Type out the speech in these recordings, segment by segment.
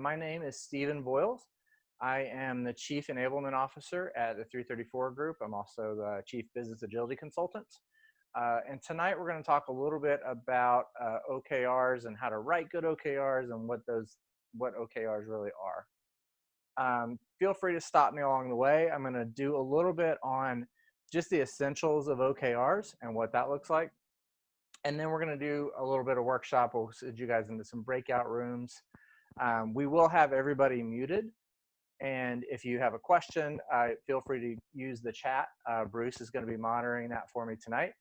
My name is Steven Voyles. I am the Chief Enablement Officer at the 334 Group. I'm also the Chief Business Agility Consultant. And tonight we're going to talk a little bit about OKRs and how to write good OKRs and what OKRs really are. Feel free to stop me along the way. I'm going to do a little bit on just the essentials of OKRs and what that looks like. And then we're going to do a little bit of workshop. We'll send you guys into some breakout rooms. We will have everybody muted. And if you have a question, feel free to use the chat. Bruce is going to be monitoring that for me tonight.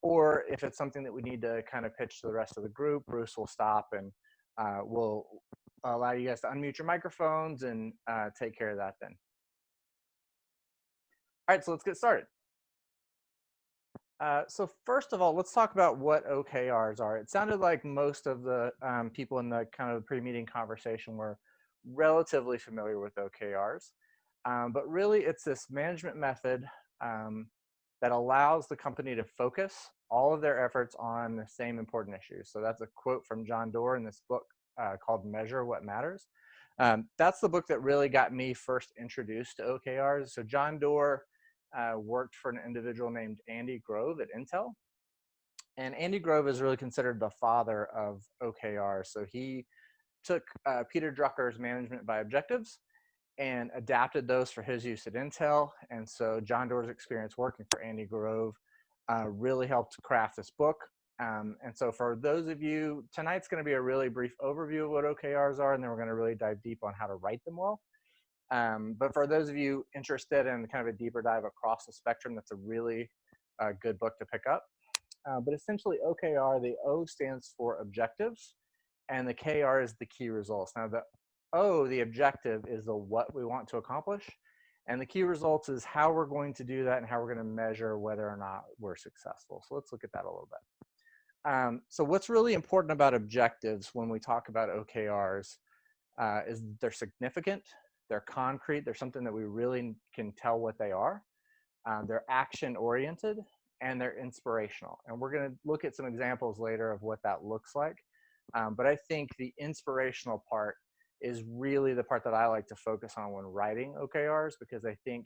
Or if it's something that we need to kind of pitch to the rest of the group, Bruce will stop and we'll allow you guys to unmute your microphones and take care of that then. All right, so let's get started. So first of all, let's talk about what OKRs are. It sounded like most of the people in the kind of pre-meeting conversation were relatively familiar with OKRs, but really it's this management method that allows the company to focus all of their efforts on the same important issues. So that's a quote from John Doerr in this book called Measure What Matters. That's the book that really got me first introduced to OKRs. So John Doerr worked for an individual named Andy Grove at Intel. And Andy Grove is really considered the father of OKRs. So he took Peter Drucker's management by objectives and adapted those for his use at Intel. And so John Doerr's experience working for Andy Grove really helped craft this book. And so for those of you, tonight's going to be a really brief overview of what OKRs are, and then we're going to really dive deep on how to write them well. But for those of you interested in kind of a deeper dive across the spectrum, that's a really good book to pick up. But essentially OKR, the O stands for objectives, and the KR is the key results. Now the O, the objective, is the what we want to accomplish, and the key results is how we're going to do that and how we're going to measure whether or not we're successful. So let's look at that a little bit. So what's really important about objectives when we talk about OKRs is they're significant, they're concrete, they're something that we really can tell what they are. They're action-oriented, and they're inspirational. And we're going to look at some examples later of what that looks like. But I think the inspirational part is really the part that I like to focus on when writing OKRs, because I think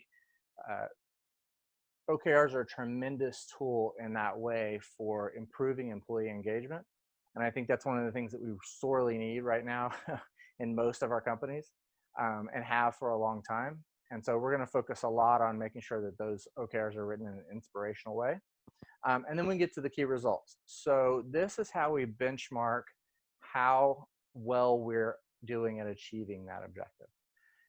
OKRs are a tremendous tool in that way for improving employee engagement. And I think that's one of the things that we sorely need right now in most of our companies. And have for a long time. And so we're going to focus a lot on making sure that those OKRs are written in an inspirational way. And then we get to the key results. So this is how we benchmark how well we're doing at achieving that objective.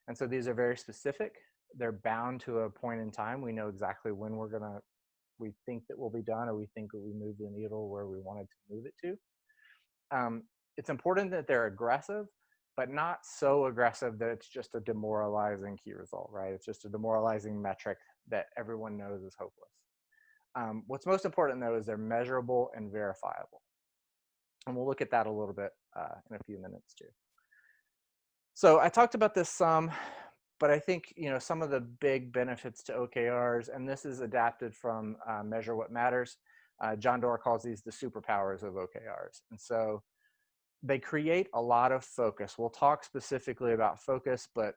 And so these are very specific. They're bound to a point in time. We know exactly when we think that we'll be done, or we think that we move the needle where we wanted to move it to. It's important that they're aggressive, but not so aggressive that it's just a demoralizing key result, right? It's just a demoralizing metric that everyone knows is hopeless. What's most important, though, is they're measurable and verifiable. And we'll look at that a little bit in a few minutes, too. So I talked about this some, but I think some of the big benefits to OKRs, and this is adapted from Measure What Matters. John Doerr calls these the superpowers of OKRs. And so they create a lot of focus. We'll talk specifically about focus, but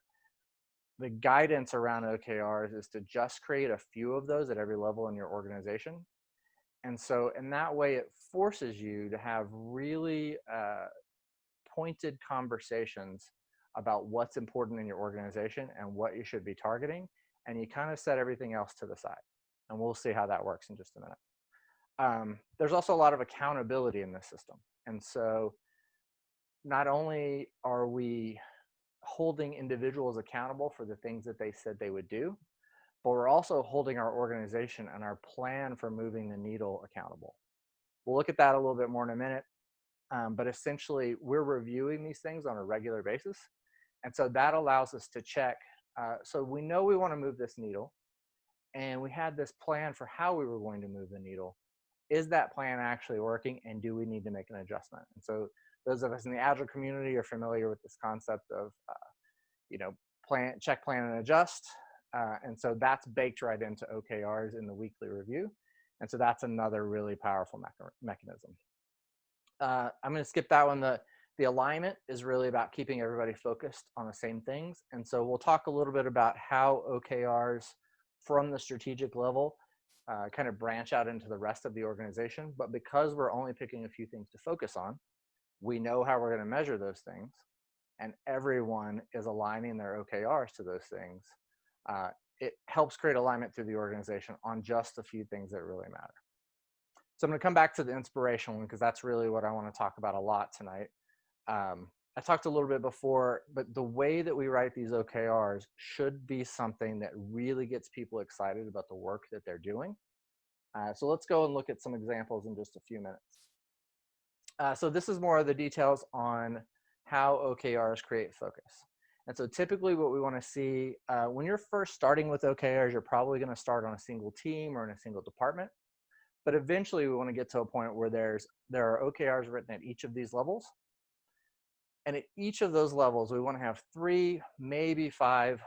the guidance around OKRs is to just create a few of those at every level in your organization. And so in that way, it forces you to have really pointed conversations about what's important in your organization and what you should be targeting. And you kind of set everything else to the side. And we'll see how that works in just a minute. There's also a lot of accountability in this system. And so not only are we holding individuals accountable for the things that they said they would do, but we're also holding our organization and our plan for moving the needle accountable. We'll look at that a little bit more in a minute, but essentially we're reviewing these things on a regular basis. And so that allows us to check. So we know we want to move this needle, and we had this plan for how we were going to move the needle. Is that plan actually working, and do we need to make an adjustment? And so those of us in the Agile community are familiar with this concept of, check, plan, and adjust. And so that's baked right into OKRs in the weekly review. And so that's another really powerful mechanism. I'm going to skip that one. The alignment is really about keeping everybody focused on the same things. And so we'll talk a little bit about how OKRs from the strategic level kind of branch out into the rest of the organization. But because we're only picking a few things to focus on, we know how we're going to measure those things, and everyone is aligning their OKRs to those things. It helps create alignment through the organization on just a few things that really matter. So I'm going to come back to the inspirational one because that's really what I want to talk about a lot tonight. I talked a little bit before, but the way that we write these OKRs should be something that really gets people excited about the work that they're doing. So let's go and look at some examples in just a few minutes. So this is more of the details on how OKRs create focus. And so typically what we want to see when you're first starting with OKRs, you're probably going to start on a single team or in a single department. But eventually we want to get to a point where there are OKRs written at each of these levels. And at each of those levels, we want to have 3, maybe 5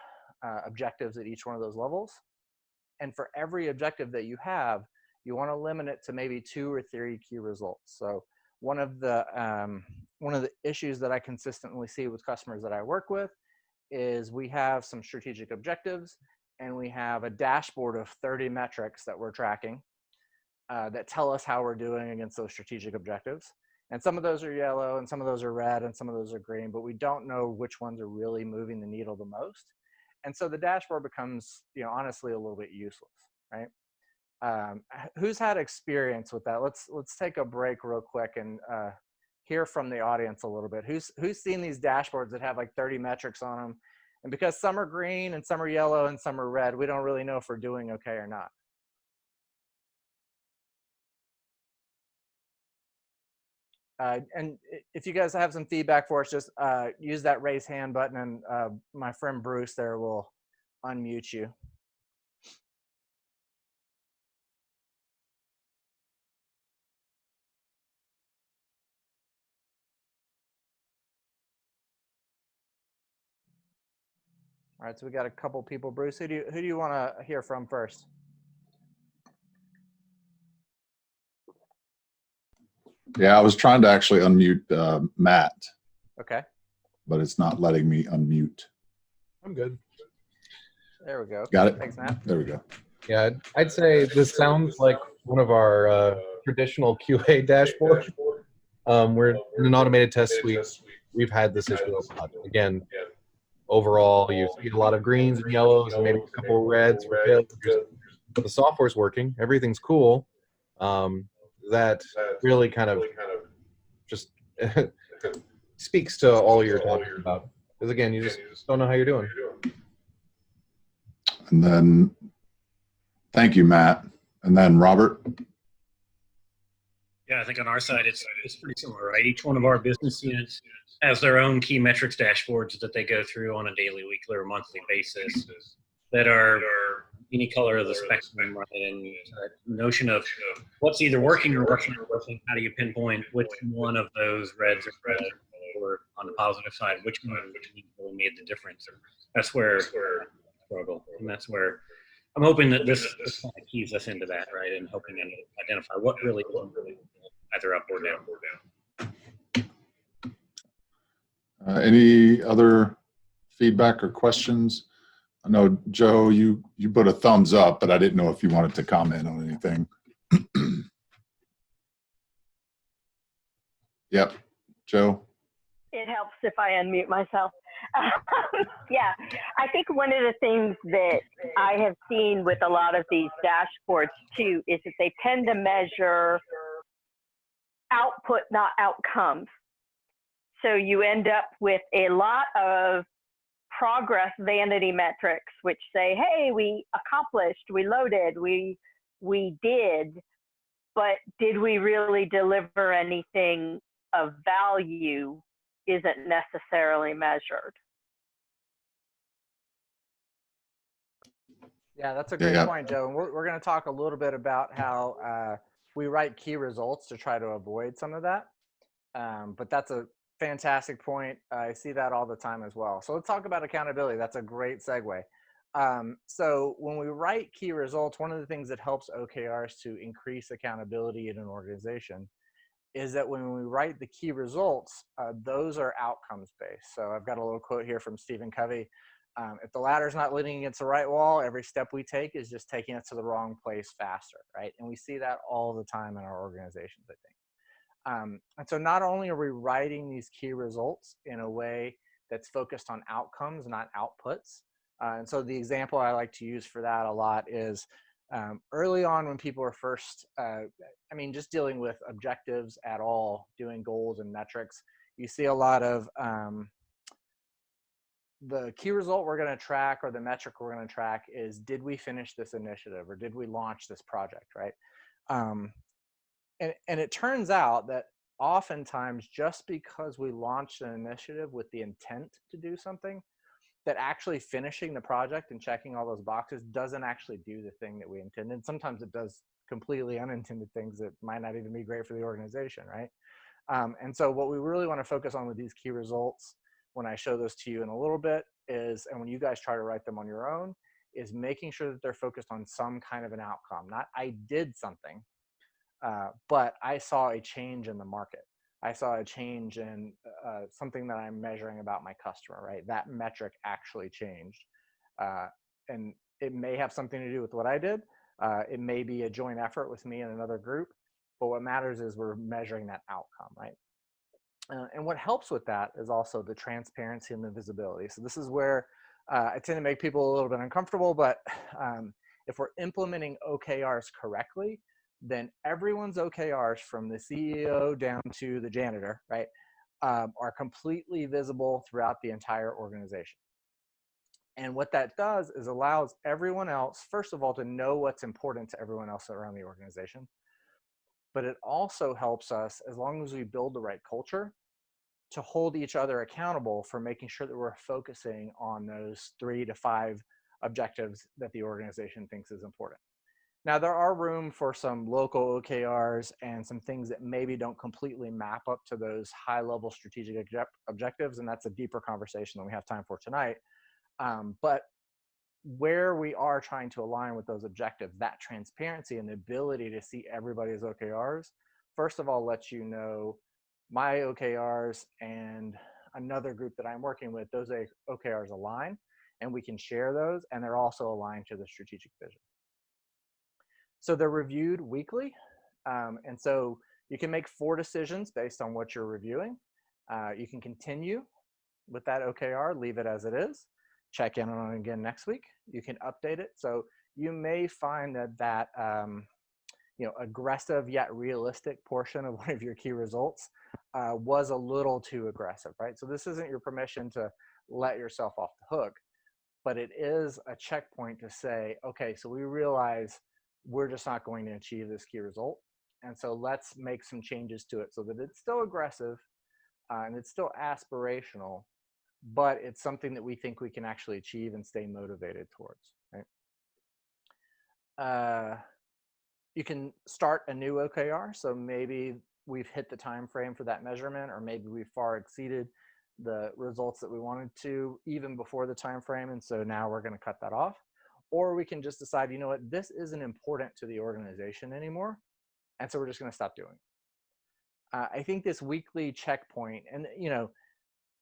objectives at each one of those levels. And for every objective that you have, you want to limit it to maybe 2 or 3 key results. So one of the issues that I consistently see with customers that I work with is we have some strategic objectives and we have a dashboard of 30 metrics that we're tracking that tell us how we're doing against those strategic objectives. And some of those are yellow and some of those are red and some of those are green, but we don't know which ones are really moving the needle the most. And so the dashboard becomes, honestly a little bit useless, right? Who's had experience with that? Let's take a break real quick and hear from the audience a little bit. Who's seen these dashboards that have like 30 metrics on them? And because some are green and some are yellow and some are red, we don't really know if we're doing okay or not. And if you guys have some feedback for us, just use that raise hand button and my friend Bruce there will unmute you. All right, so we got a couple people. Bruce, who do you want to hear from first? Yeah, I was trying to actually unmute Matt. Okay. But it's not letting me unmute. I'm good. There we go. Got it? Thanks, Matt. There we go. Yeah, I'd say this sounds like one of our traditional QA dashboards. We're in an automated test suite. We've had this issue a lot. Again, overall, you see a lot of greens and yellows and maybe a couple of reds for failures. But the software's working. Everything's cool. That really kind of just speaks to all you're talking about. Because again, you just don't know how you're doing. And then, thank you, Matt. And then Robert. Yeah, I think on our side, it's pretty similar, right? Each one of our business units has their own key metrics dashboards that they go through on a daily, weekly, or monthly basis that are any color of the spectrum, right? And that notion of what's either working or what's not working, how do you pinpoint which one of those reds or red, or on the positive side, which one really made the difference? That's where I struggle, and that's where I'm hoping that this kind of keys us into that, right? And helping them identify what really either up or down. Any other feedback or questions? I know, Joe, you put a thumbs up, but I didn't know if you wanted to comment on anything. Yep, Joe. It helps if I unmute myself. Yeah, I think one of the things that I have seen with a lot of these dashboards too is that they tend to measure output, not outcomes. So you end up with a lot of progress vanity metrics, which say, hey, we accomplished, we loaded, we did, but did we really deliver anything of value isn't necessarily measured. Yeah, that's a great point, Joe. And we're going to talk a little bit about how we write key results to try to avoid some of that. But that's a fantastic point. I see that all the time as well. So let's talk about accountability. That's a great segue. So when we write key results, one of the things that helps OKRs to increase accountability in an organization is that when we write the key results, those are outcomes based. So I've got a little quote here from Stephen Covey. If the ladder's not leaning against the right wall, every step we take is just taking us to the wrong place faster, right? And we see that all the time in our organizations, I think. And so not only are we writing these key results in a way that's focused on outcomes, not outputs. And so the example I like to use for that a lot is early on when people are first, just dealing with objectives at all, doing goals and metrics, you see a lot of the key result we're going to track or the metric we're going to track is, did we finish this initiative or did we launch this project, right? And it turns out that oftentimes just because we launched an initiative with the intent to do something, that actually finishing the project and checking all those boxes doesn't actually do the thing that we intended. Sometimes it does completely unintended things that might not even be great for the organization, right? And so what we really want to focus on with these key results, when I show those to you in a little bit, is, and when you guys try to write them on your own, is making sure that they're focused on some kind of an outcome. Not I did something, but I saw a change in the market. I saw a change in something that I'm measuring about my customer, right? That metric actually changed. And it may have something to do with what I did. It may be a joint effort with me and another group, but what matters is we're measuring that outcome, right? And what helps with that is also the transparency and the visibility. So this is where I tend to make people a little bit uncomfortable, but if we're implementing OKRs correctly, then everyone's OKRs from the CEO down to the janitor, right, are completely visible throughout the entire organization. And what that does is allows everyone else, first of all, to know what's important to everyone else around the organization. But it also helps us, as long as we build the right culture, to hold each other accountable for making sure that we're focusing on those 3 to 5 objectives that the organization thinks is important. Now, there are room for some local OKRs and some things that maybe don't completely map up to those high-level strategic objectives, and that's a deeper conversation than we have time for tonight. But where we are trying to align with those objectives, that transparency and the ability to see everybody's OKRs, first of all, lets you know my OKRs and another group that I'm working with, those OKRs align, and we can share those, and they're also aligned to the strategic vision. So they're reviewed weekly. And so you can make 4 decisions based on what you're reviewing. You can continue with that OKR, leave it as it is, check in on it again next week. You can update it. So you may find that aggressive yet realistic portion of one of your key results was a little too aggressive, right? So this isn't your permission to let yourself off the hook, but it is a checkpoint to say, okay, so we realize we're just not going to achieve this key result. And so let's make some changes to it so that it's still aggressive and it's still aspirational, but it's something that we think we can actually achieve and stay motivated towards, right? You can start a new OKR. So maybe we've hit the time frame for that measurement, or maybe we've far exceeded the results that we wanted to even before the time frame. And so now we're going to cut that off. Or we can just decide, you know what, this isn't important to the organization anymore. And so we're just going to stop doing it. I think this weekly checkpoint, and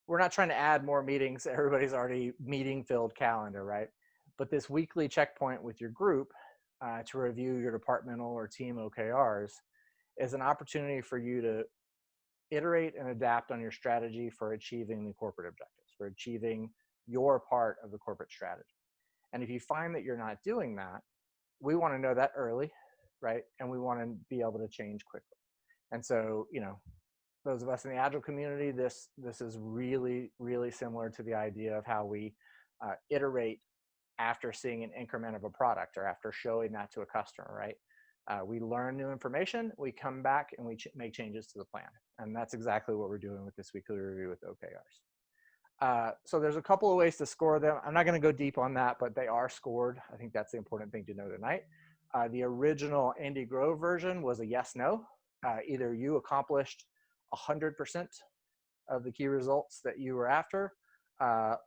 we're not trying to add more meetings. Everybody's already meeting-filled calendar, right? But this weekly checkpoint with your group to review your departmental or team OKRs is an opportunity for you to iterate and adapt on your strategy for achieving the corporate objectives, for achieving your part of the corporate strategy. And if you find that you're not doing that, we want to know that early, right? And we want to be able to change quickly. And so, those of us in the Agile community, this is really, really similar to the idea of how we iterate after seeing an increment of a product or after showing that to a customer, right? We learn new information, we come back and we make changes to the plan. And that's exactly what we're doing with this weekly review with OKRs. So there's a couple of ways to score them. I'm not going to go deep on that, but they are scored. I think that's the important thing to know tonight. The original Andy Grove version was a yes/no. Either you accomplished 100% of the key results that you were after,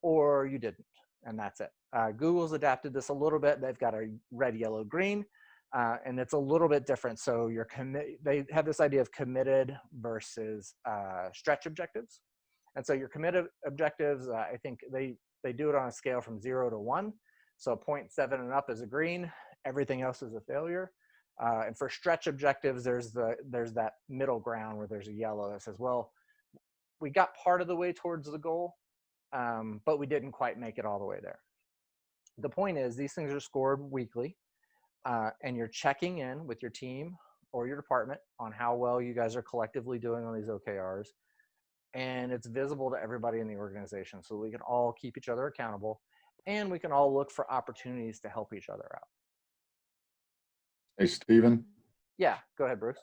or you didn't, and that's it. Google's adapted this a little bit. They've got a red, yellow, green. And it's a little bit different. So they have this idea of committed versus stretch objectives. And so your committed objectives, I think they do it on a scale from 0 to 1. So 0.7 and up is a green, everything else is a failure. And for stretch objectives, there's that middle ground where there's a yellow that says, well, we got part of the way towards the goal, but we didn't quite make it all the way there. The point is, these things are scored weekly, and you're checking in with your team or your department on how well you guys are collectively doing on these OKRs. And it's visible to everybody in the organization, so we can all keep each other accountable, and we can all look for opportunities to help each other out. Hey, Steven. Yeah, go ahead, Bruce.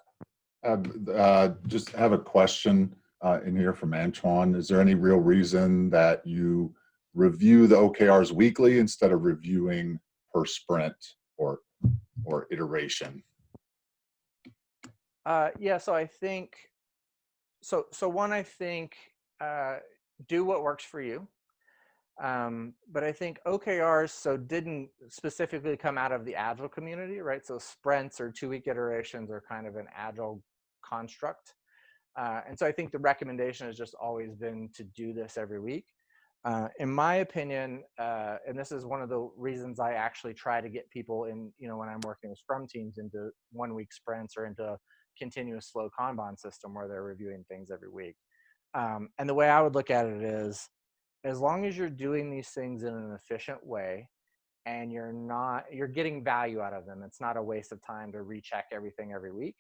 Just have a question in here from Antoine. Is there any real reason that you review the OKRs weekly instead of reviewing per sprint or iteration? Yeah, so I think, so one, I think do what works for you. But I think OKRs didn't specifically come out of the Agile community, right? So sprints or 2-week iterations are kind of an Agile construct. And so I think the recommendation has just always been to do this every week. In my opinion, and this is one of the reasons I actually try to get people in, when I'm working with Scrum teams, into 1-week sprints or into a continuous slow Kanban system where they're reviewing things every week. And the way I would look at it is, as long as you're doing these things in an efficient way and you're getting value out of them, it's not a waste of time to recheck everything every week.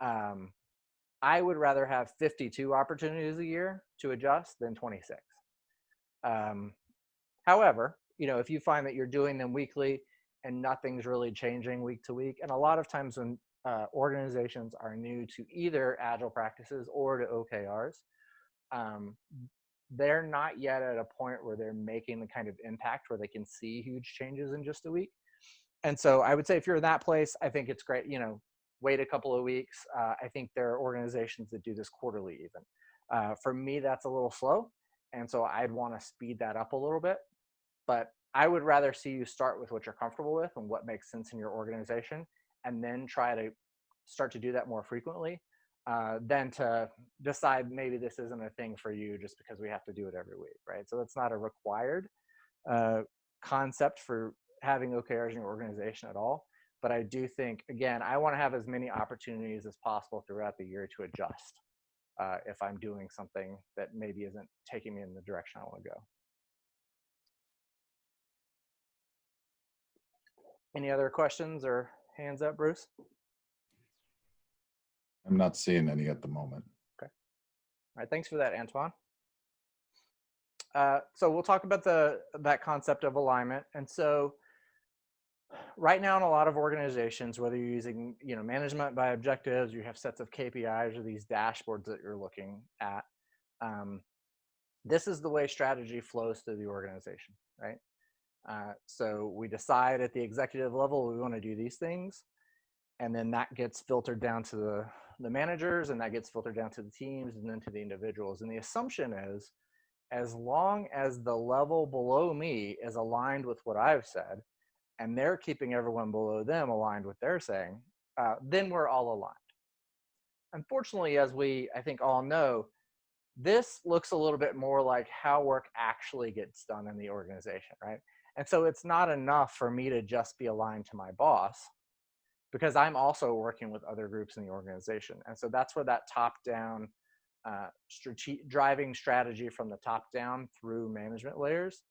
I would rather have 52 opportunities a year to adjust than 26. However, if you find that you're doing them weekly and nothing's really changing week to week, and a lot of times when organizations are new to either Agile practices or to OKRs, they're not yet at a point where they're making the kind of impact where they can see huge changes in just a week. And so I would say if you're in that place, I think it's great, wait a couple of weeks. I think there are organizations that do this quarterly even. For me, that's a little slow. And so I'd want to speed that up a little bit. But I would rather see you start with what you're comfortable with and what makes sense in your organization, and then try to start to do that more frequently. Than to decide maybe this isn't a thing for you just because we have to do it every week, right? So that's not a required concept for having OKRs in your organization at all. But I do think, again, I want to have as many opportunities as possible throughout the year to adjust if I'm doing something that maybe isn't taking me in the direction I want to go. Any other questions or hands up, Bruce? I'm not seeing any at the moment. Okay. All right. Thanks for that, Antoine. So we'll talk about that concept of alignment. And so right now in a lot of organizations, whether you're using management by objectives, you have sets of KPIs or these dashboards that you're looking at, this is the way strategy flows through the organization, right? So we decide at the executive level we want to do these things, and then that gets filtered down to the managers, and that gets filtered down to the teams, and then to the individuals. And the assumption is, as long as the level below me is aligned with what I've said, and they're keeping everyone below them aligned with what they're saying, then we're all aligned. Unfortunately, as we, I think, all know, this looks a little bit more like how work actually gets done in the organization, right? And so it's not enough for me to just be aligned to my boss, because I'm also working with other groups in the organization. And so that's where that top-down driving strategy from the top down through management layers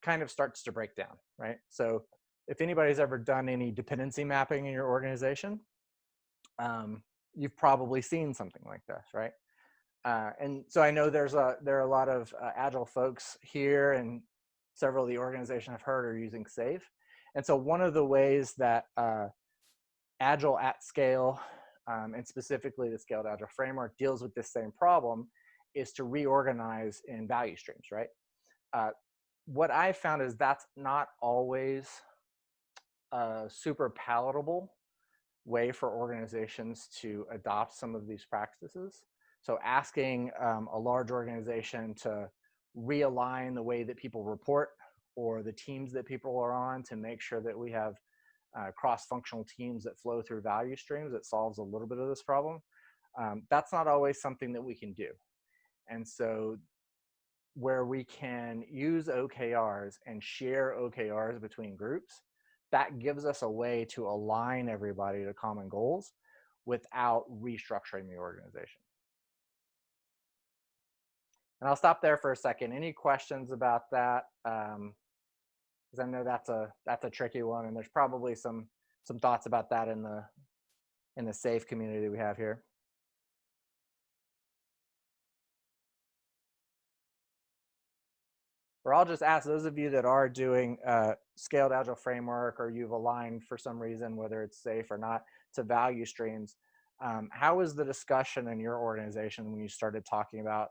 kind of starts to break down, right? So if anybody's ever done any dependency mapping in your organization, you've probably seen something like this, right? And so I know there are a lot of Agile folks here, and several of the organizations I've heard are using SAFe. And so one of the ways that Agile at scale, and specifically the Scaled Agile framework, deals with this same problem is to reorganize in value streams, right? What I found is that's not always a super palatable way for organizations to adopt some of these practices. So asking a large organization to realign the way that people report or the teams that people are on to make sure that we have cross-functional teams that flow through value streams that solves a little bit of this problem. That's not always something that we can do. And so where we can use OKRs and share OKRs between groups, that gives us a way to align everybody to common goals without restructuring the organization. And I'll stop there for a second. Any questions about that? Because I know that's a tricky one, and there's probably some thoughts about that in the SAFE community we have here. Or I'll just ask those of you that are doing scaled agile framework, or you've aligned for some reason, whether it's SAFE or not, to value streams. How was the discussion in your organization when you started talking about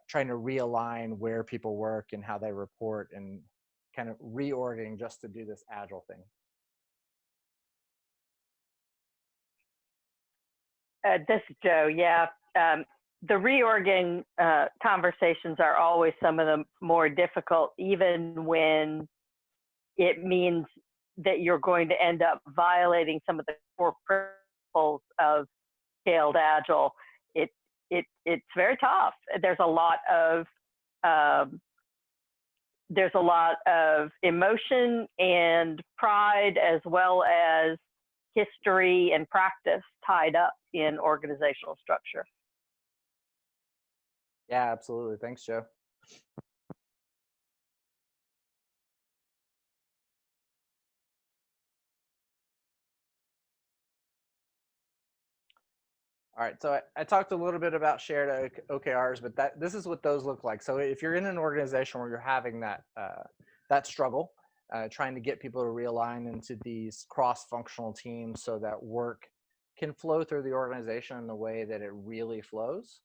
trying to realign where people work and how they report and kind of reorging just to do this agile thing? This is Joe. Yeah. The reorging conversations are always some of the more difficult, even when it means that you're going to end up violating some of the core principles of scaled agile. It's very tough. There's a lot of emotion and pride, as well as history and practice tied up in organizational structure. Yeah, absolutely. Thanks, Joe. All right, so I talked a little bit about shared OKRs, but this is what those look like. So if you're in an organization where you're having that struggle, trying to get people to realign into these cross-functional teams so that work can flow through the organization in the way that it really flows,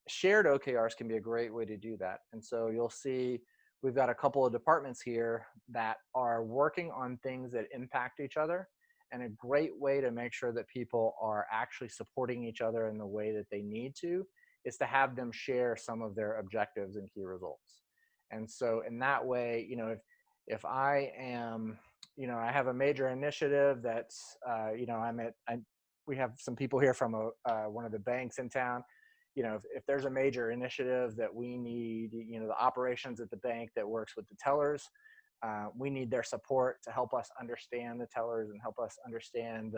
shared OKRs can be a great way to do that. And so you'll see we've got a couple of departments here that are working on things that impact each other. And a great way to make sure that people are actually supporting each other in the way that they need to is to have them share some of their objectives and key results. And so in that way, if I am, I have a major initiative that's, we have some people here from one of the banks in town. If there's a major initiative that we need, the operations at the bank that works with the tellers, we need their support to help us understand the tellers and help us understand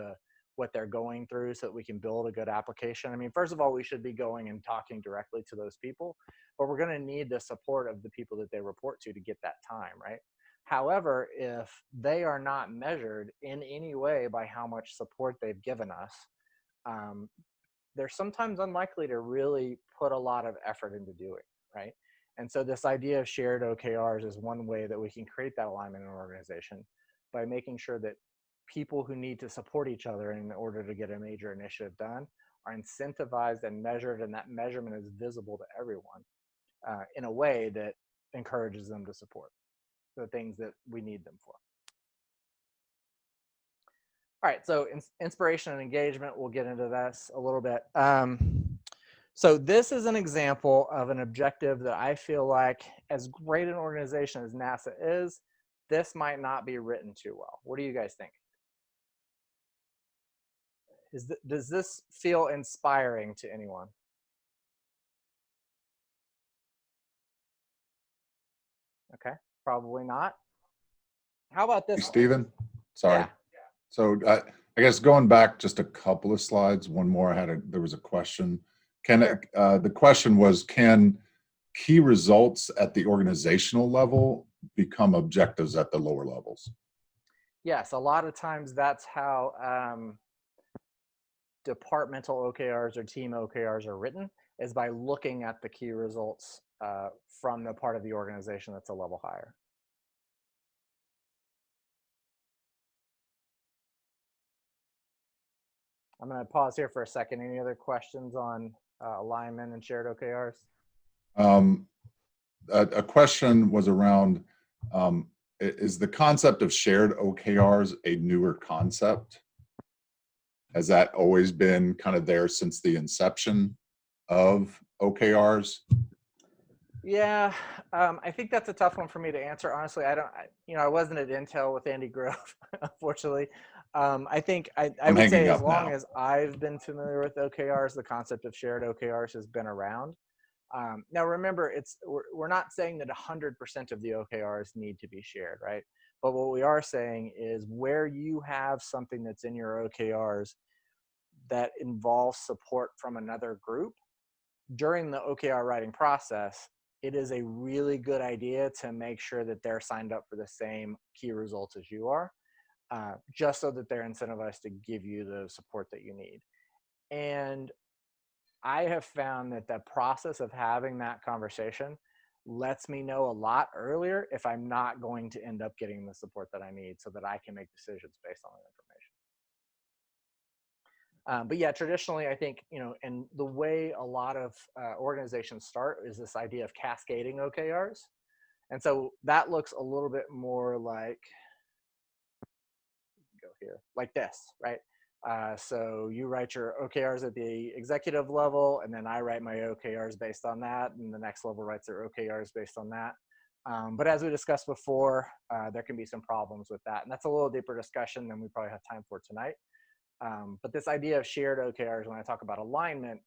what they're going through so that we can build a good application. I mean, first of all, we should be going and talking directly to those people, but we're going to need the support of the people that they report to get that time, right? However, if they are not measured in any way by how much support they've given us, they're sometimes unlikely to really put a lot of effort into doing, right? And so this idea of shared OKRs is one way that we can create that alignment in an organization by making sure that people who need to support each other in order to get a major initiative done are incentivized and measured, and that measurement is visible to everyone in a way that encourages them to support the things that we need them for. All right, so inspiration and engagement, we'll get into this a little bit. So this is an example of an objective that I feel like, as great an organization as NASA is, this might not be written too well. What do you guys think? Does this feel inspiring to anyone? Okay, probably not. How about this? Hey, Steven, sorry. Yeah. So I guess going back just a couple of slides, one more, there was a question. The question was, can key results at the organizational level become objectives at the lower levels? Yes, a lot of times that's how departmental OKRs or team OKRs are written, is by looking at the key results from the part of the organization that's a level higher. I'm going to pause here for a second. Any other questions on alignment and shared OKRs? A question was around, is the concept of shared OKRs a newer concept? Has that always been kind of there since the inception of OKRs? Yeah, I think that's a tough one for me to answer. Honestly, I wasn't at Intel with Andy Grove, unfortunately. I think I I'm would hanging say as up long now. as I've been familiar with OKRs, the concept of shared OKRs has been around. Now, remember, we're not saying that 100% of the OKRs need to be shared, right? But what we are saying is where you have something that's in your OKRs that involves support from another group, during the OKR writing process, it is a really good idea to make sure that they're signed up for the same key results as you are, just so that they're incentivized to give you the support that you need. And I have found that the process of having that conversation lets me know a lot earlier if I'm not going to end up getting the support that I need so that I can make decisions based on that information. But yeah, traditionally, I think, and the way a lot of organizations start is this idea of cascading OKRs. And so that looks a little bit more like, go here, like this, right? So you write your OKRs at the executive level, and then I write my OKRs based on that, and the next level writes their OKRs based on that. But as we discussed before, there can be some problems with that. And that's a little deeper discussion than we probably have time for tonight. But this idea of shared OKRs, when I talk about alignment,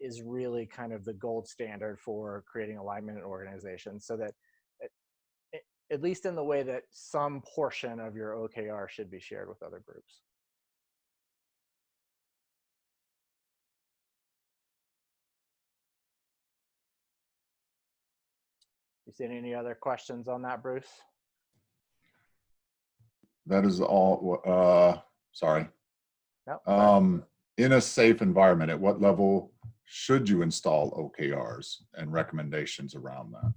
is really kind of the gold standard for creating alignment in organizations, so that at least in the way that some portion of your OKR should be shared with other groups. You seen any other questions on that, Bruce? That is all. Sorry. No. In a safe environment, at what level should you install OKRs and recommendations around that?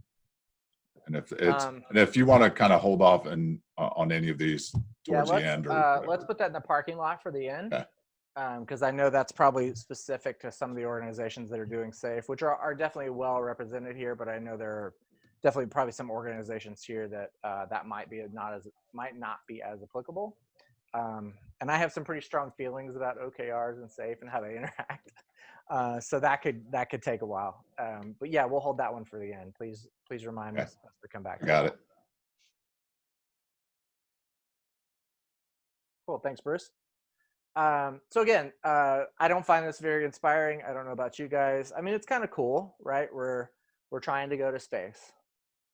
And if you want to kind of hold off on any of these towards the end, or let's put that in the parking lot for the end. Okay. Because I know that's probably specific to some of the organizations that are doing safe, which are definitely well represented here. But I know there are definitely probably some organizations here that that might not be as applicable. And I have some pretty strong feelings about OKRs and safe and how they interact. So that could take a while. But yeah, we'll hold that one for the end. Please remind us to come back. Got it. Cool. Thanks, Bruce. So again, I don't find this very inspiring. I don't know about you guys. I mean, it's kind of cool, right? We're trying to go to space.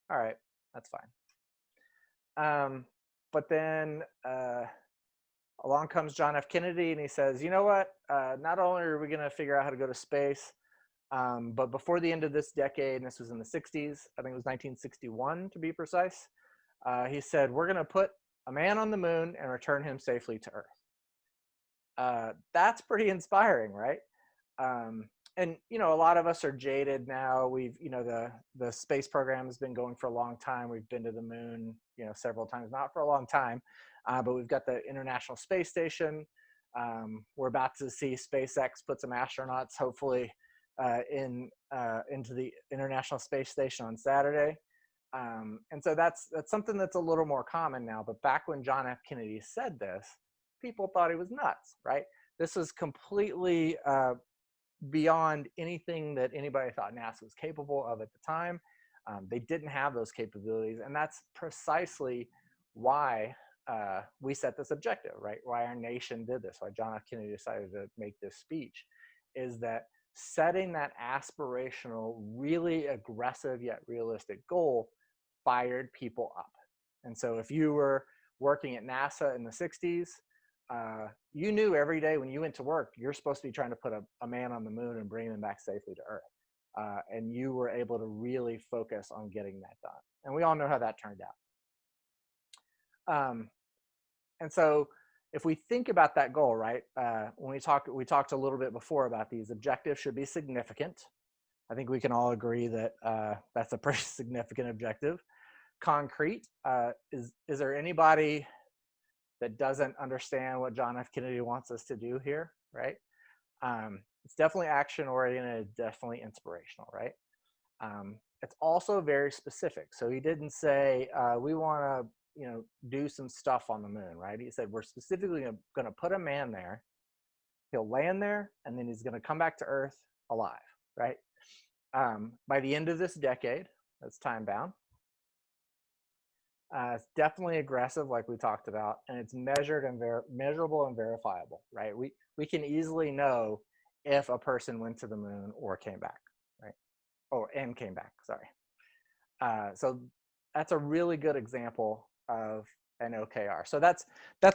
All right, that's fine. But then along comes John F. Kennedy, and he says, you know what? Not only are we going to figure out how to go to space, but before the end of this decade, and this was in the 60s, I think it was 1961 to be precise, he said, we're going to put a man on the moon and return him safely to Earth. That's pretty inspiring, right? And a lot of us are jaded now. We've, the space program has been going for a long time. We've been to the moon, several times, not for a long time, but we've got the International Space Station. We're about to see SpaceX put some astronauts, hopefully, into the International Space Station on Saturday. And so that's something that's a little more common now. But back when John F. Kennedy said this, people thought he was nuts, right? This was completely beyond anything that anybody thought NASA was capable of at the time. They didn't have those capabilities. And that's precisely why we set this objective, right? Why our nation did this, why John F. Kennedy decided to make this speech, is that setting that aspirational, really aggressive yet realistic goal fired people up. And so if you were working at NASA in the 60s, you knew every day when you went to work, you're supposed to be trying to put a man on the moon and bring them back safely to Earth. And you were able to really focus on getting that done. And we all know how that turned out. And so if we think about that goal, right, when we talked a little bit before about these objectives should be significant. I think we can all agree that that's a pretty significant objective. Concrete, is there anybody that doesn't understand what John F. Kennedy wants us to do here, right? It's definitely action oriented, definitely inspirational, right? It's also very specific. So he didn't say, we want to, do some stuff on the moon, right? He said, we're specifically going to put a man there. He'll land there, and then he's going to come back to Earth alive, right? By the end of this decade, that's time bound. It's definitely aggressive, like we talked about, and it's measured and measurable and verifiable, right? We can easily know if a person went to the moon or came back, right? And came back, sorry. So that's a really good example of an OKR. So that's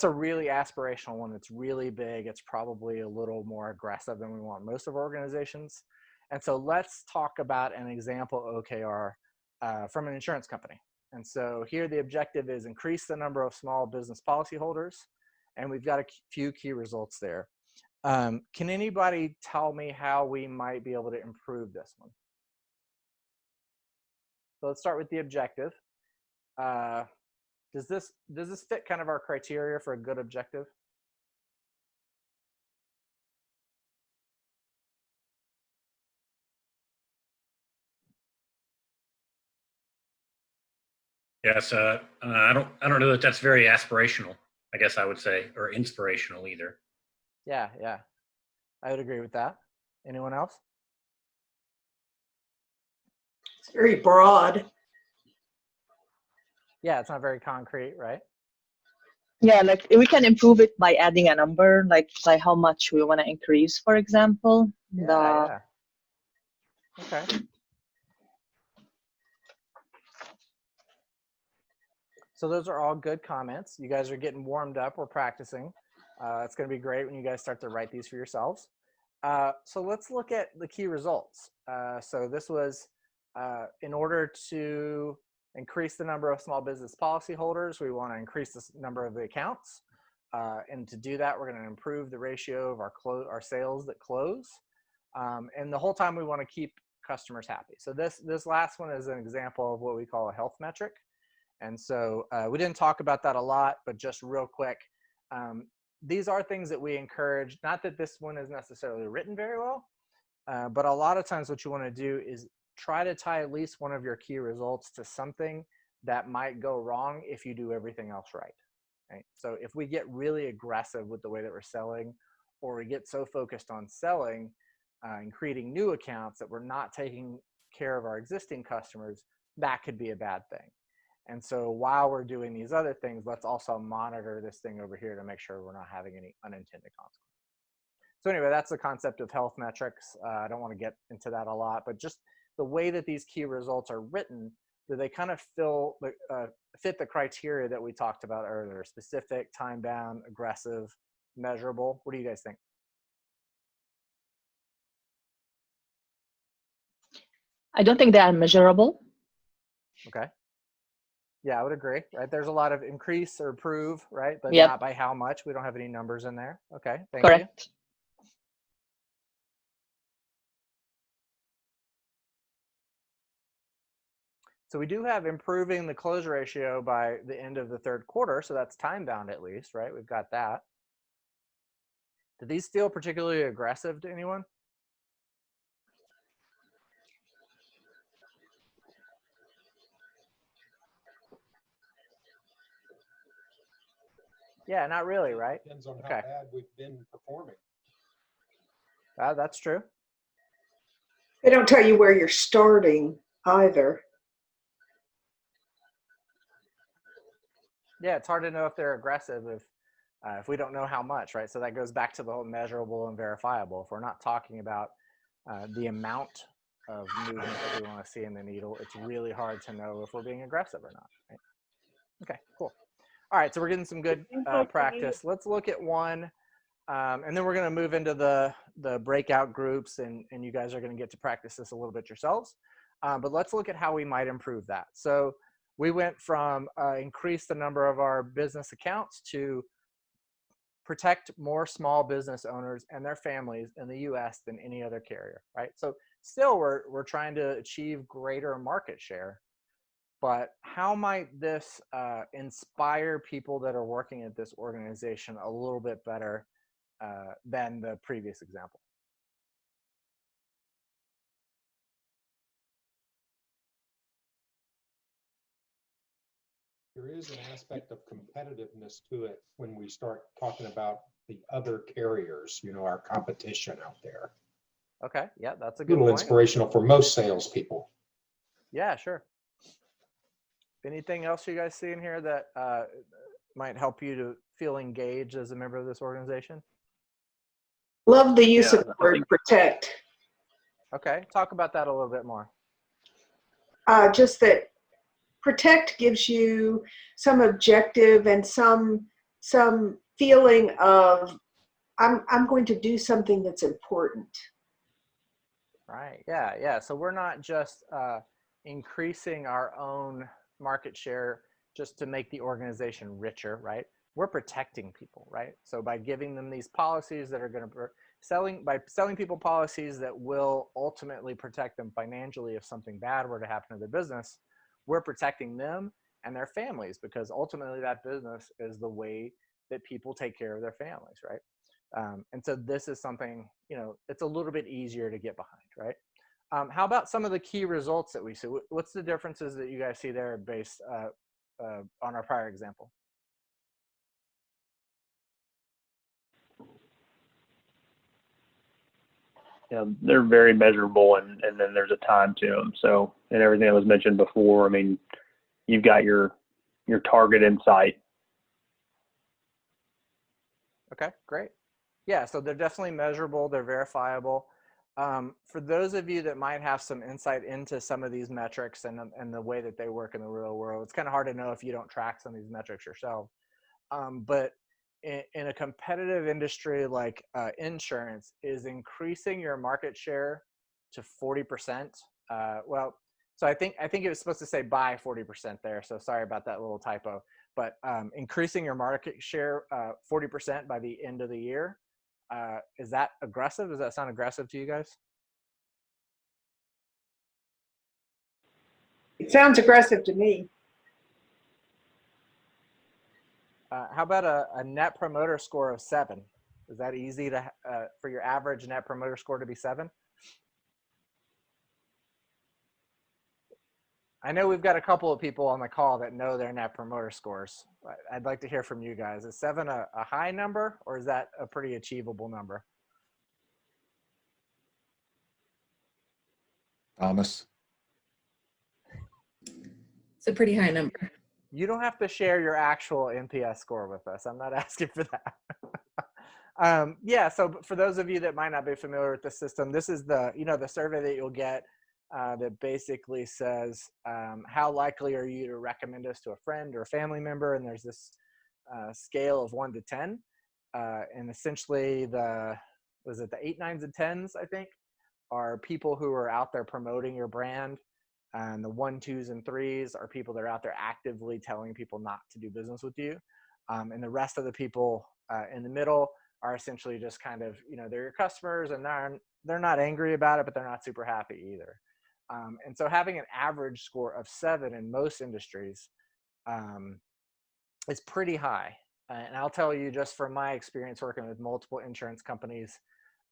a really aspirational one. It's really big. It's probably a little more aggressive than we want most of our organizations. And so let's talk about an example OKR from an insurance company. And so here the objective is increase the number of small business policyholders. And we've got a few key results there. Can anybody tell me how we might be able to improve this one? So let's start with the objective. Does this fit kind of our criteria for a good objective? Yes, I don't know that that's very aspirational, I guess I would say, or inspirational either. Yeah, I would agree with that. Anyone else? It's very broad. Yeah, it's not very concrete, right? Yeah, like we can improve it by adding a number, like how much we want to increase, for example. Yeah. Okay. So those are all good comments. You guys are getting warmed up. We're practicing. It's going to be great when you guys start to write these for yourselves. So let's look at the key results. So this was in order to increase the number of small business policyholders, we want to increase the number of the accounts. And to do that, we're going to improve the ratio of our sales that close. And the whole time we want to keep customers happy. So this last one is an example of what we call a health metric. And so we didn't talk about that a lot, but just real quick, these are things that we encourage. Not that this one is necessarily written very well, but a lot of times what you want to do is try to tie at least one of your key results to something that might go wrong if you do everything else right. So if we get really aggressive with the way that we're selling, or we get so focused on selling and creating new accounts that we're not taking care of our existing customers, that could be a bad thing. And so while we're doing these other things, let's also monitor this thing over here to make sure we're not having any unintended consequences. So anyway, that's the concept of health metrics. I don't want to get into that a lot, but just the way that these key results are written, do they kind of fit the criteria that we talked about earlier? Specific, time-bound, aggressive, measurable. What do you guys think? I don't think they are measurable. Okay. Yeah, I would agree, right? There's a lot of increase or improve, right? But Yep. not by how much. We don't have any numbers in there. Okay, thank Correct. you. So we do have improving the close ratio by the end of the third quarter. So that's time bound at least, right? We've got that. Do these feel particularly aggressive to anyone? Yeah, not really, right? Depends on how Okay. bad we've been performing. That's true. They don't tell you where you're starting either. Yeah, it's hard to know if they're aggressive if we don't know how much, right? So that goes back to the whole measurable and verifiable. If we're not talking about the amount of movement that we want to see in the needle, it's really hard to know if we're being aggressive or not. Right? Okay, cool. All right, so we're getting some good practice. Let's look at one, and then we're going to move into the breakout groups, and you guys are going to get to practice this a little bit yourselves. But let's look at how we might improve that. So we went from increase the number of our business accounts to protect more small business owners and their families in the US than any other carrier, right? So still we're trying to achieve greater market share, but how might this inspire people that are working at this organization a little bit better than the previous example? There is an aspect of competitiveness to it when we start talking about the other carriers, our competition out there. Okay, yeah, that's a A good little point. inspirational for most salespeople. Yeah, sure. Anything else you guys see in here that might help you to feel engaged as a member of this organization? Love the use of the word protect. Okay, talk about that a little bit more. Just that protect gives you some objective and some feeling of I'm going to do something that's important. Right. Yeah. Yeah. So we're not just increasing our own market share just to make the organization richer, right? We're protecting people, right? So by giving them these policies that are going to selling people policies that will ultimately protect them financially if something bad were to happen to their business, we're protecting them and their families, because ultimately that business is the way that people take care of their families, right? And so this is something, it's a little bit easier to get behind, right? How about some of the key results that we see? What's the differences that you guys see there based on our prior example? Yeah, they're very measurable, and then there's a time to them. So, and everything that was mentioned before, I mean, you've got your target in sight. Okay, great. Yeah, so they're definitely measurable, they're verifiable. For those of you that might have some insight into some of these metrics and the way that they work in the real world, it's kind of hard to know if you don't track some of these metrics yourself. But in a competitive industry like insurance, is increasing your market share to 40%. So I think it was supposed to say by 40% there. So sorry about that little typo. But increasing your market share 40% by the end of the year, is that aggressive? Does that sound aggressive to you guys? It sounds aggressive to me. How about a net promoter score of 7? Is that easy to for your average net promoter score to be 7? I know we've got a couple of people on the call that know their net promoter scores. I'd like to hear from you guys. Is 7 a high number, or is that a pretty achievable number? Thomas? It's a pretty high number. You don't have to share your actual NPS score with us. I'm not asking for that. Yeah, so for those of you that might not be familiar with the system, this is the survey that you'll get that basically says how likely are you to recommend us to a friend or a family member, and there's this scale of 1 to 10, and essentially the 8, 9s, and 10s, I think, are people who are out there promoting your brand, and the 1, 2s, and 3s are people that are out there actively telling people not to do business with you, and the rest of the people in the middle are essentially just kind of, they're your customers, and they're not angry about it, but they're not super happy either. And so having an average score of 7 in most industries is pretty high. And I'll tell you, just from my experience working with multiple insurance companies,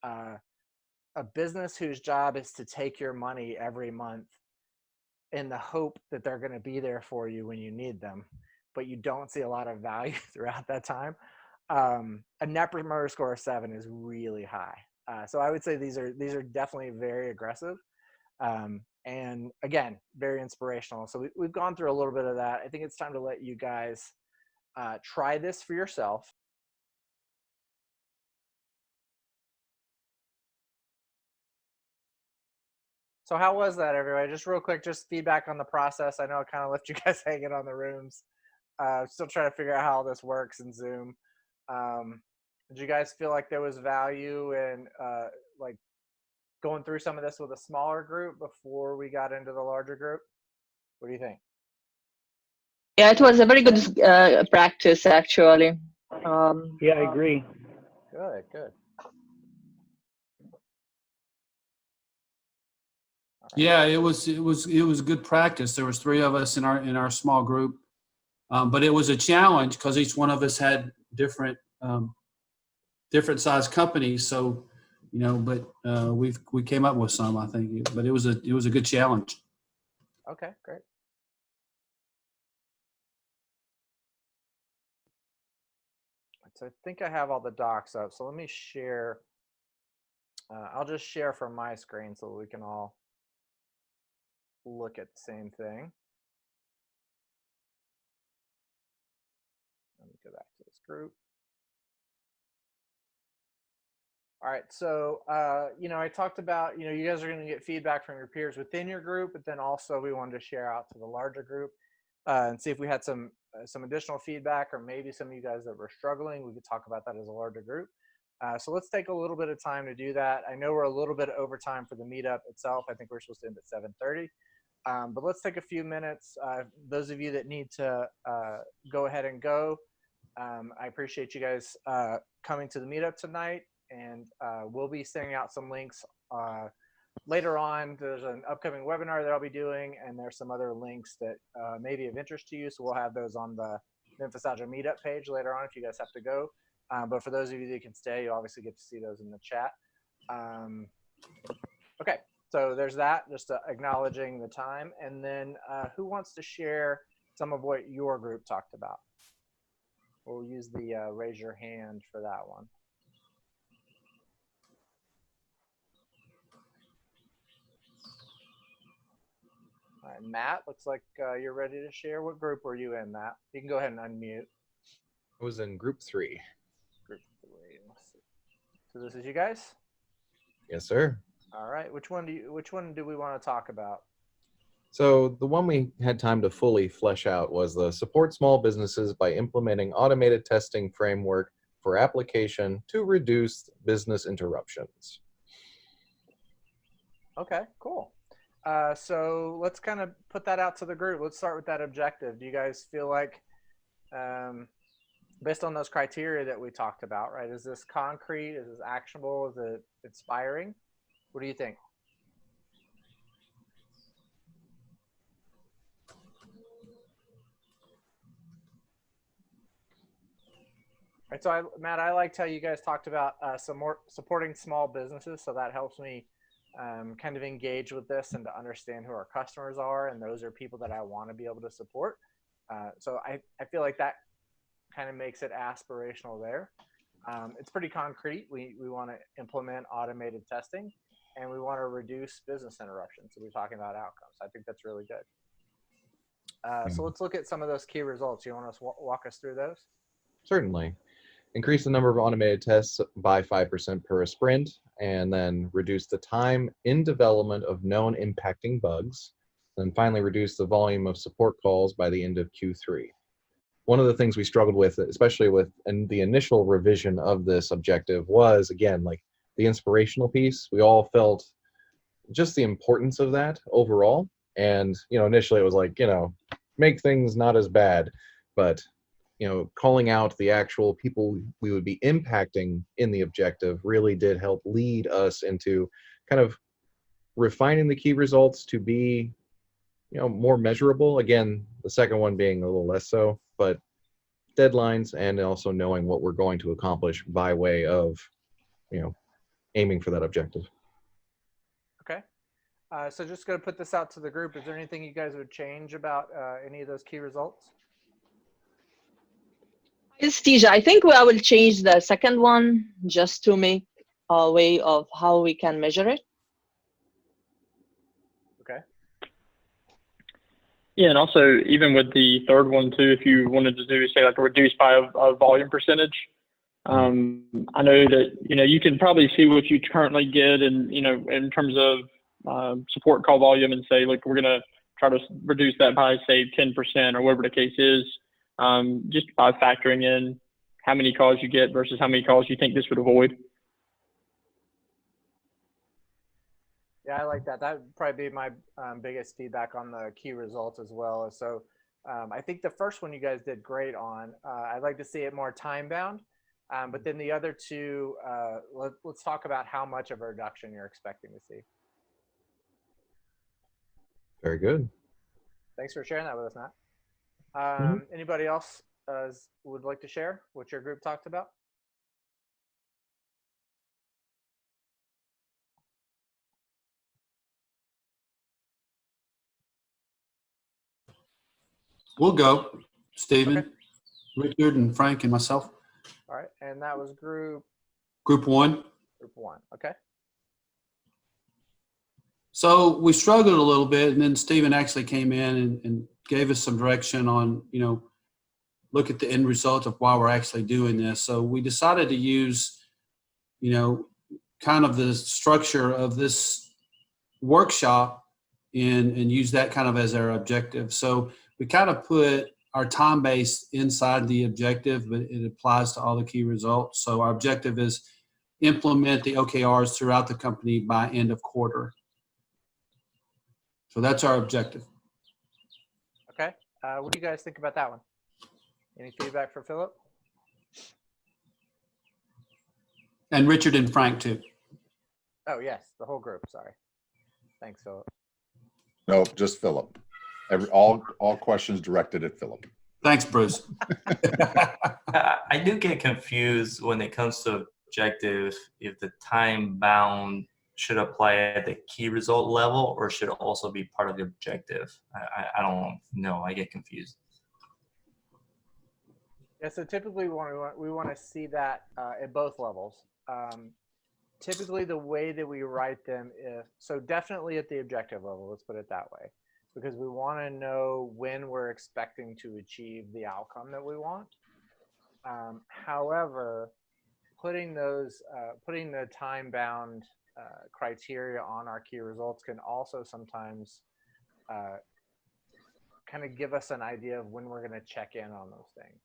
a business whose job is to take your money every month in the hope that they're going to be there for you when you need them, but you don't see a lot of value throughout that time, a net promoter score of 7 is really high. So I would say these are definitely very aggressive. And again, very inspirational. So we've gone through a little bit of that. I think it's time to let you guys try this for yourself. So how was that, everybody? Just real quick, just feedback on the process. I know I kind of left you guys hanging on the rooms. Still trying to figure out how this works in Zoom. Did you guys feel like there was value in like going through some of this with a smaller group before we got into the larger group? What do you think? Yeah, it was a very good practice, actually. Yeah, I agree. Good, good. Yeah, it was good practice. There was 3 of us in our small group, but it was a challenge because each one of us had different size companies. So, but we came up with some, I think. But it was a good challenge. Okay, great. So I think I have all the docs up. So let me share I'll just share from my screen so we can all look at the same thing. Let me go back to this group. All right, so, I talked about, you guys are going to get feedback from your peers within your group, but then also we wanted to share out to the larger group and see if we had some additional feedback, or maybe some of you guys that were struggling, we could talk about that as a larger group. So let's take a little bit of time to do that. I know we're a little bit over time for the meetup itself. I think we're supposed to end at 7:30. But let's take a few minutes. Those of you that need to go ahead and go, I appreciate you guys coming to the meetup tonight. And we'll be sending out some links later on. There's an upcoming webinar that I'll be doing, and there's some other links that may be of interest to you. So we'll have those on the Memphis Agile Meetup page later on if you guys have to go. But for those of you that can stay, you obviously get to see those in the chat. Okay, so there's that, just acknowledging the time. And then who wants to share some of what your group talked about? We'll use the raise your hand for that one. All right, Matt, looks like you're ready to share. What group were you in, Matt? You can go ahead and unmute. I was in group 3. Group 3. Let's see. So this is you guys? Yes, sir. All right. Which one do we want to talk about? So the one we had time to fully flesh out was the support small businesses by implementing automated testing framework for application to reduce business interruptions. Okay, cool. So let's kind of put that out to the group. Let's start with that objective. Do you guys feel like, based on those criteria that we talked about, right? Is this concrete? Is this actionable? Is it inspiring? What do you think? Right, so Matt, I liked how you guys talked about some more supporting small businesses. So that helps me kind of engage with this and to understand who our customers are. And those are people that I want to be able to support. So I feel like that kind of makes it aspirational there. It's pretty concrete. We want to implement automated testing, and we want to reduce business interruptions. So we're talking about outcomes. I think that's really good. So let's look at some of those key results. You want to walk us through those? Certainly. Increase the number of automated tests by 5% per sprint, and then reduce the time in development of known impacting bugs. And finally, reduce the volume of support calls by the end of Q3. One of the things we struggled with, especially with the initial revision of this objective, was, again, like the inspirational piece. We all felt just the importance of that overall. And, initially it was like, make things not as bad, but calling out the actual people we would be impacting in the objective really did help lead us into kind of refining the key results to be, more measurable. Again, the second one being a little less so, but deadlines and also knowing what we're going to accomplish by way of, aiming for that objective. Okay. So just going to put this out to the group. Is there anything you guys would change about any of those key results? Yes, Tisha, I think I will change the second one just to make a way of how we can measure it. Okay. Yeah, and also even with the third one too, if you wanted to do, say, like a reduced by a volume percentage, I know that, you can probably see what you currently get and, in terms of support call volume, and say, like, we're going to try to reduce that by, say, 10% or whatever the case is. Just by factoring in how many calls you get versus how many calls you think this would avoid. Yeah, I like that. That would probably be my biggest feedback on the key results as well. So I think the first one you guys did great on. I'd like to see it more time bound. But then the other two, let's talk about how much of a reduction you're expecting to see. Very good. Thanks for sharing that with us, Matt. Anybody else would like to share what your group talked about? We'll go. Steven, Okay. Richard, and Frank, and myself. All right, and that was group 1. Group 1. Okay. So we struggled a little bit, and then Steven actually came in and gave us some direction on, look at the end result of why we're actually doing this. So we decided to use, kind of the structure of this workshop and use that kind of as our objective. So we kind of put our time base inside the objective, but it applies to all the key results. So our objective is implement the OKRs throughout the company by end of quarter. So that's our objective. Okay. What do you guys think about that one? Any feedback for Philip? And Richard and Frank too. Oh, yes, the whole group. Sorry. Thanks, Philip. Nope, just Philip. All questions directed at Philip. Thanks, Bruce. I do get confused when it comes to objectives if the time bound should apply at the key result level or should also be part of the objective. I don't know. I get confused. Yeah, so typically we want to see that at both levels. Typically the way that we write them so definitely at the objective level, let's put it that way, because we want to know when we're expecting to achieve the outcome that we want. However, putting the time-bound criteria on our key results can also sometimes kind of give us an idea of when we're going to check in on those things.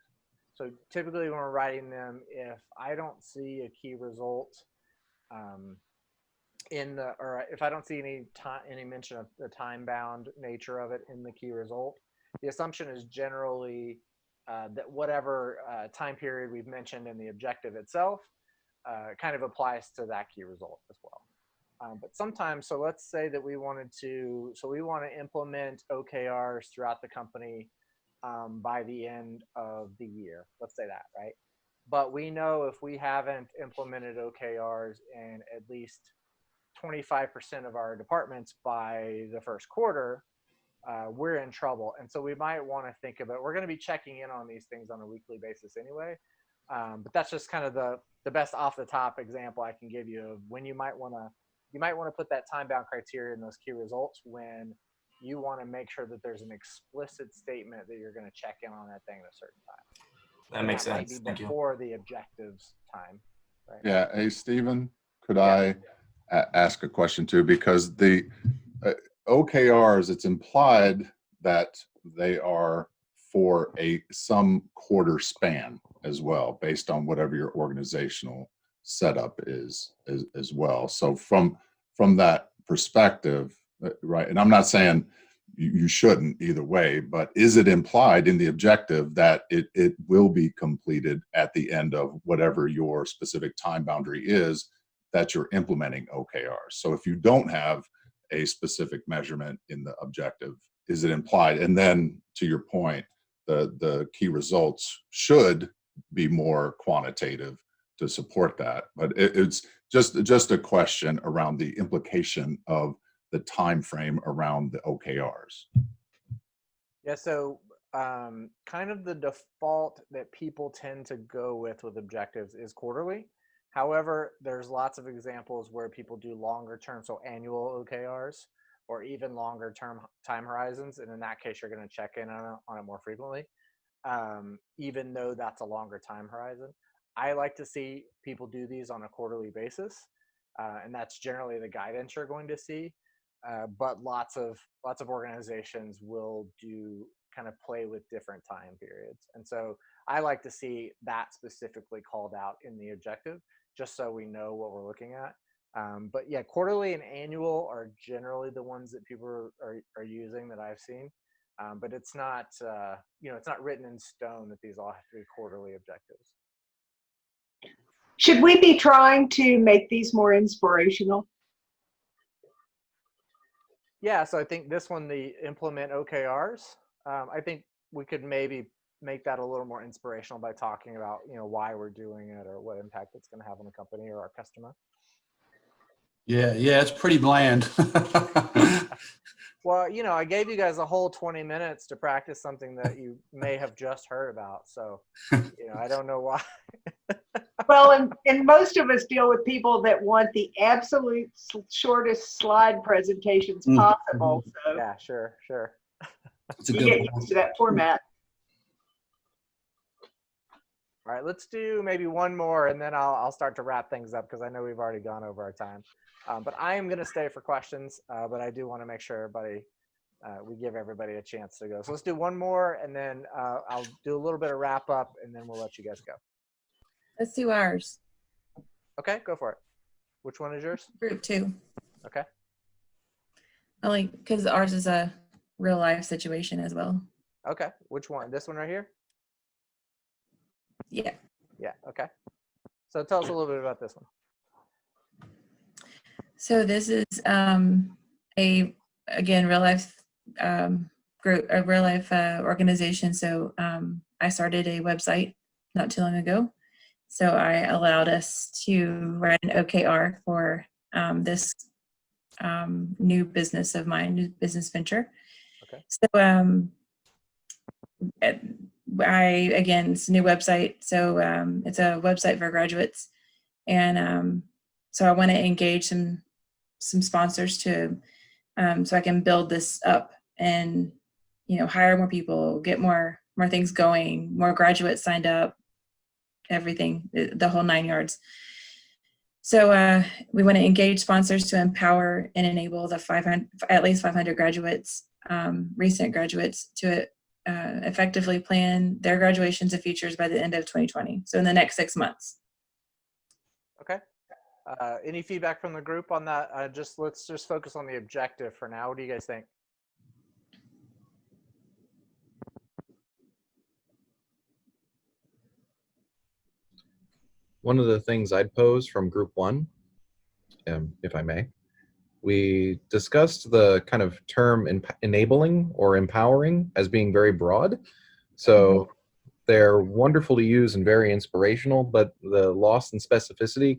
So typically when we're writing them, if I don't see a key result or if I don't see any mention of the time-bound nature of it in the key result, the assumption is generally that whatever time period we've mentioned in the objective itself kind of applies to that key result as well. But sometimes, so let's say that we want to implement OKRs throughout the company by the end of the year. Let's say that, right? But we know if we haven't implemented OKRs in at least 25% of our departments by the first quarter, we're in trouble. And so we might want to think about, we're going to be checking in on these things on a weekly basis anyway. But that's just kind of the best off the top example I can give you of when you might want to put that time bound criteria in those key results when you want to make sure that there's an explicit statement that you're going to check in on that thing at a certain time. That makes sense. Thank you. Before the objectives time. Right? Yeah. Hey, Steven, could I ask a question too? Because the OKRs, it's implied that they are for some quarter span as well, based on whatever your organizational setup is as well. So from that perspective, right? And I'm not saying you shouldn't either way, but is it implied in the objective that it will be completed at the end of whatever your specific time boundary is that you're implementing OKRs? So if you don't have a specific measurement in the objective, is it implied? And then to your point, the key results should be more quantitative to support that. But it's just a question around the implication of the time frame around the OKRs. Yeah, so kind of the default that people tend to go with objectives is quarterly. However, there's lots of examples where people do longer term, so annual OKRs, or even longer term time horizons. And in that case, you're going to check in on it more frequently, even though that's a longer time horizon. I like to see people do these on a quarterly basis, and that's generally the guidance you're going to see. But lots of organizations will do kind of play with different time periods. And so I like to see that specifically called out in the objective, just so we know what we're looking at. But yeah, quarterly and annual are generally the ones that people are using that I've seen. But it's not, it's not written in stone that these all have to be quarterly objectives. Should we be trying to make these more inspirational? Yeah, so I think this one, the implement OKRs, I think we could maybe make that a little more inspirational by talking about, why we're doing it or what impact it's going to have on the company or our customer. Yeah, it's pretty bland. Well, you know, I gave you guys a whole 20 minutes to practice something that you may have just heard about. So, you know, I don't know why. Well, and most of us deal with people that want the absolute shortest slide presentations possible. So Yeah, sure. It's a you good get one. used to that format. All right, let's do maybe one more, and then I'll start to wrap things up because I know we've already gone over our time. But I am going to stay for questions, but I do want to make sure we give everybody a chance to go. So let's do one more, and then I'll do a little bit of wrap up, and then we'll let you guys go. Let's do ours. Okay, go for it. Which one is yours? Group 2. Okay. Only because ours is a real life situation as well. Okay, which one? This one right here? Yeah. Yeah, okay. So tell us a little bit about this one. So this is a, again, real life group, a real life organization. So I started a website not too long ago. So I allowed us to write an OKR for this new business of mine, new business venture. Okay. So again, it's a new website. So it's a website for graduates. And so I want to engage some sponsors to, so I can build this up and, you know, hire more people, get more things going, more graduates signed up, everything, the whole 9 yards. So we want to engage sponsors to empower and enable the at least 500 graduates, recent graduates, to effectively plan their graduations and futures by the end of 2020. So in the next 6 months. Okay. Any feedback from the group on that? Let's just focus on the objective for now. What do you guys think? One of the things I'd pose from group 1, if I may, we discussed the kind of term enabling or empowering as being very broad. So they're wonderful to use and very inspirational, but the loss in specificity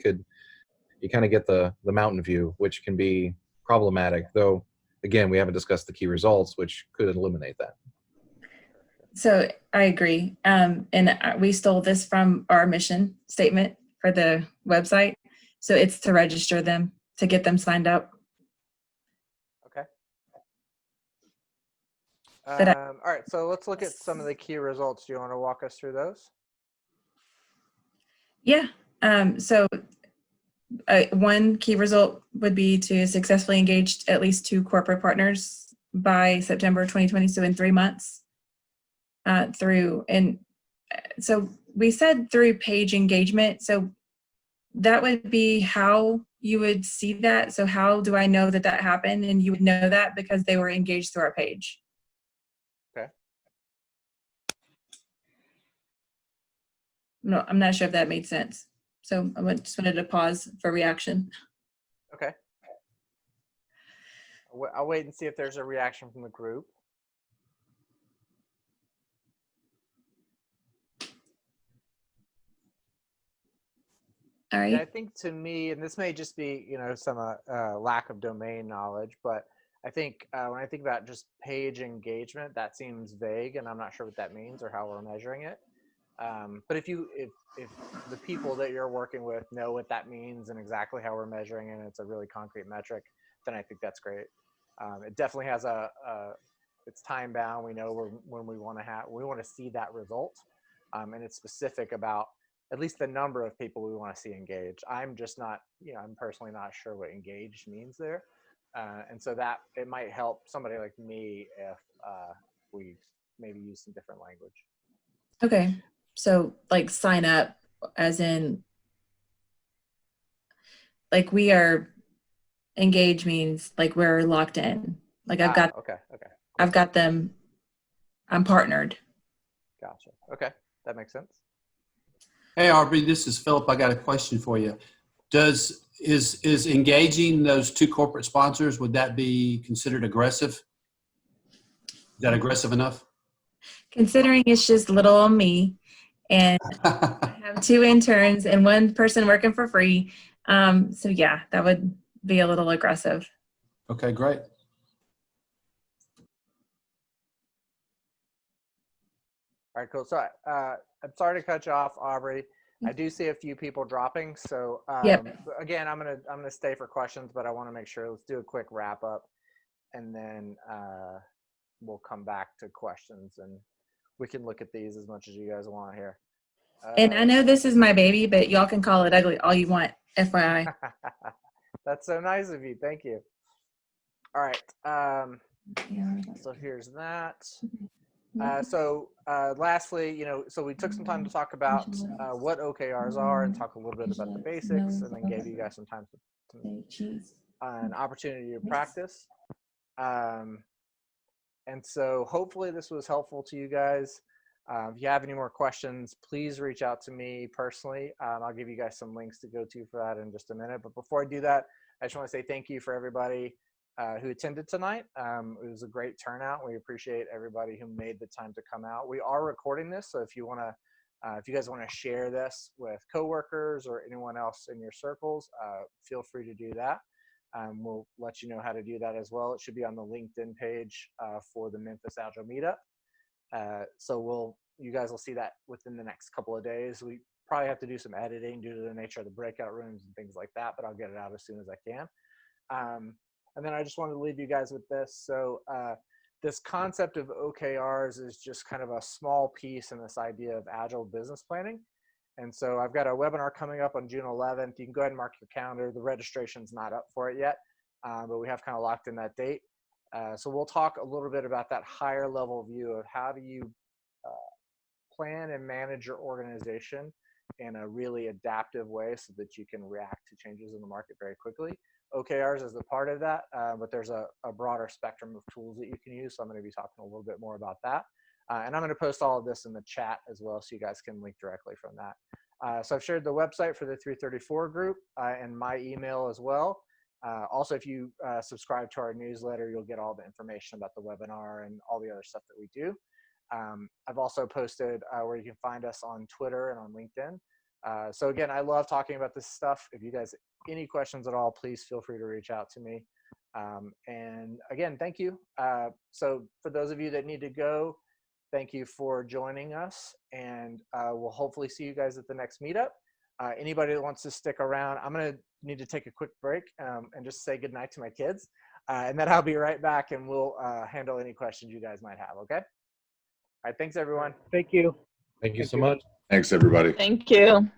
you kind of get the mountain view, which can be problematic, though, again, we haven't discussed the key results, which could eliminate that. So I agree. And we stole this from our mission statement for the website. So it's to register them, to get them signed up. Okay. All right, so let's look at some of the key results. Do you want to walk us through those? Yeah. So one key result would be to successfully engage at least 2 corporate partners by September 2020, so in 3 months. So we said through page engagement. So that would be how you would see that. So how do I know that happened? And you would know that because they were engaged through our page. Okay. No, I'm not sure if that made sense. So I just wanted to pause for reaction. Okay. I'll wait and see if there's a reaction from the group. All right. Yeah, I think to me, and this may just be, you know, some lack of domain knowledge, but I think when I think about just page engagement, that seems vague, and I'm not sure what that means or how we're measuring it. But if the people that you're working with know what that means and exactly how we're measuring it, and it's a really concrete metric, then I think that's great. It definitely has it's time bound. We know when we want to see that result, and it's specific about at least the number of people we want to see engaged. I'm just not, you know, I'm personally not sure what engaged means there. And so that it might help somebody like me if we maybe use some different language. Okay. So like sign up as in like we are engaged means like we're locked in. Like I've got, okay. I've got them, I'm partnered. Gotcha. Okay. That makes sense. Hey, Aubrey, this is Philip. I got a question for you. Is engaging those 2 corporate sponsors, would that be considered aggressive? Is that aggressive enough? Considering it's just little on me and I have 2 interns and 1 person working for free. So yeah, that would be a little aggressive. Okay, great. All right, cool. So I'm sorry to cut you off, Aubrey. I do see a few people dropping. So Yep. again, I'm gonna stay for questions, but I want to make sure. Let's do a quick wrap up, and then we'll come back to questions, and we can look at these as much as you guys want here. And I know this is my baby, but y'all can call it ugly all you want, FYI. That's so nice of you. Thank you. All right. So here's that. Lastly, so we took some time to talk about what OKRs are and talk a little bit about the basics, and then gave you guys some time an opportunity to practice. And so hopefully this was helpful to you guys. If you have any more questions, please reach out to me personally. I'll give you guys some links to go to for that in just a minute. But before I do that, I just want to say thank you for everybody who attended tonight. It was a great turnout. We appreciate everybody who made the time to come out. We are recording this, so if you guys want to share this with coworkers or anyone else in your circles, feel free to do that. We'll let you know how to do that as well. It should be on the LinkedIn page for the Memphis Agile Meetup. So you guys will see that within the next couple of days. We probably have to do some editing due to the nature of the breakout rooms and things like that, but I'll get it out as soon as I can. And then I just wanted to leave you guys with this. So this concept of OKRs is just kind of a small piece in this idea of agile business planning. And so I've got a webinar coming up on June 11th. You can go ahead and mark your calendar. The registration's not up for it yet, but we have kind of locked in that date. So we'll talk a little bit about that higher level view of how do you plan and manage your organization in a really adaptive way so that you can react to changes in the market very quickly. OKRs is a part of that, but there's a broader spectrum of tools that you can use. So I'm going to be talking a little bit more about that. And I'm going to post all of this in the chat as well, so you guys can link directly from that. So I've shared the website for the 334 group and my email as well. Also, if you subscribe to our newsletter, you'll get all the information about the webinar and all the other stuff that we do. I've also posted where you can find us on Twitter and on LinkedIn. So again, I love talking about this stuff. If you guys have any questions at all, please feel free to reach out to me. And again, thank you. So for those of you that need to go, thank you for joining us. And we'll hopefully see you guys at the next meetup. Anybody that wants to stick around, I'm going to need to take a quick break and just say goodnight to my kids. And then I'll be right back and we'll handle any questions you guys might have, okay? All right, thanks everyone. Thank you so much. Thanks, everybody. Thank you.